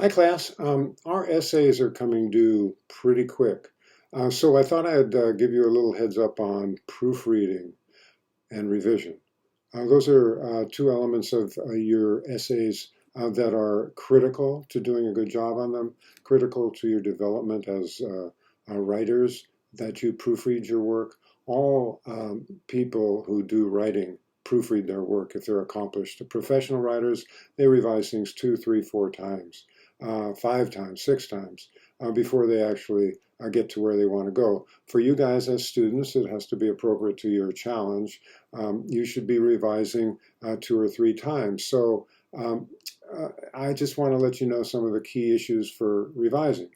Hi, class. Our essays are coming due pretty quick. So I thought I'd give you a little heads up on proofreading and revision. Those are two elements of your essays that are critical to doing a good job on them, critical to your development as writers, that you proofread your work. All people who do writing proofread their work if they're accomplished. The professional writers, they revise things two, three, four times, five times, six times before they actually get to where they want to go. For you guys as students, it has to be appropriate to your challenge. You should be revising two or three times. So I just want to let you know some of the key issues for revising.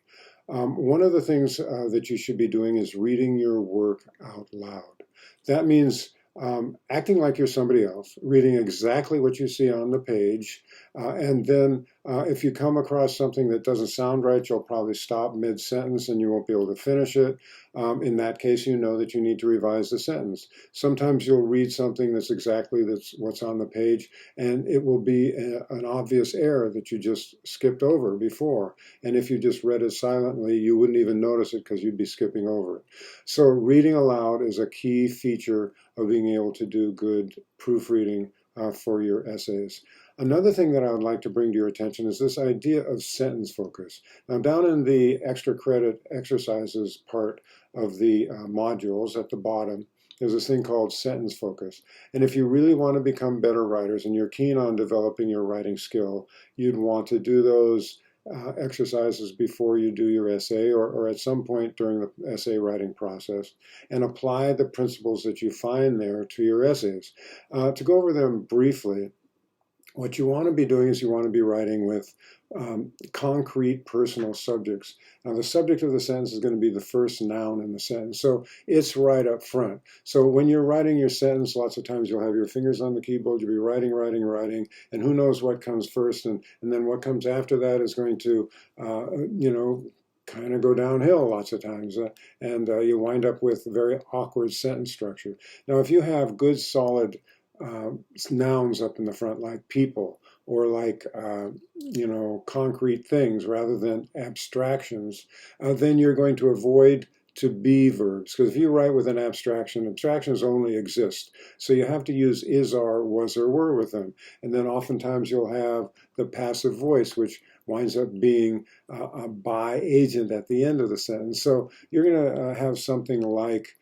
One of the things that you should be doing is reading your work out loud. That means acting like you're somebody else, reading exactly what you see on the page, and then if you come across something that doesn't sound right, you'll probably stop mid-sentence and you won't be able to finish it. In that case, you know that you need to revise the sentence. Sometimes you'll read something that's what's on the page, and it will be an obvious error that you just skipped over before. And if you just read it silently, you wouldn't even notice it because you'd be skipping over it. So reading aloud is a key feature of being able to do good proofreading for your essays. Another thing that I would like to bring to your attention is this idea of sentence focus. Now, down in the extra credit exercises part of the modules at the bottom, there's this thing called sentence focus. And if you really want to become better writers and you're keen on developing your writing skill, you'd want to do those exercises before you do your essay or at some point during the essay writing process and apply the principles that you find there to your essays. To go over them briefly, what you want to be doing is you want to be writing with concrete personal subjects. Now, the subject of the sentence is going to be the first noun in the sentence, so it's right up front. So when you're writing your sentence, lots of times you'll have your fingers on the keyboard, you'll be writing, writing, writing, and who knows what comes first, and then what comes after that is going to, kind of go downhill lots of times, and you wind up with very awkward sentence structure. Now, if you have good, solid uh, nouns up in the front, like people, or like concrete things rather than abstractions, then you're going to avoid to be verbs. Because if you write with an abstraction, abstractions only exist. So you have to use is, are, was, or were with them. And then oftentimes you'll have the passive voice, which winds up being a by agent at the end of the sentence. So you're going to have something like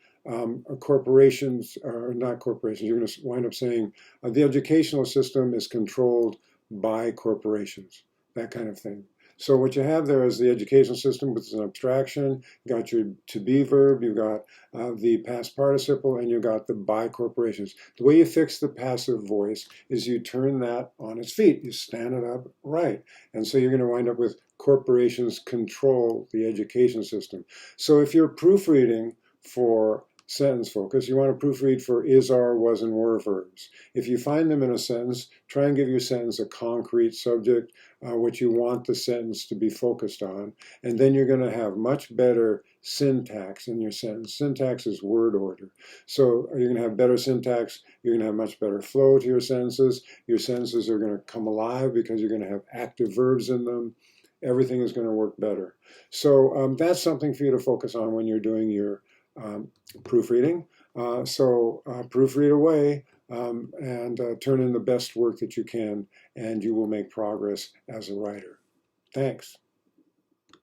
corporations, or not corporations, you're going to wind up saying the educational system is controlled by corporations, that kind of thing. So what you have there is the educational system, which is an abstraction. You got your to be verb, you've got the past participle, and you've got the by corporations. The way you fix the passive voice is you turn that on its feet. You stand it up right. And so you're going to wind up with corporations control the education system. So if you're proofreading for sentence focus, you want to proofread for is, are, was, and were verbs. If you find them in a sentence, try and give your sentence a concrete subject, what you want the sentence to be focused on, and then you're going to have much better syntax in your sentence. Syntax is word order. So you're going to have better syntax, you're going to have much better flow to your sentences. Your sentences are going to come alive because you're going to have active verbs in them. Everything is going to work better. So that's something for you to focus on when you're doing your proofreading. So proofread away and turn in the best work that you can, and you will make progress as a writer. Thanks.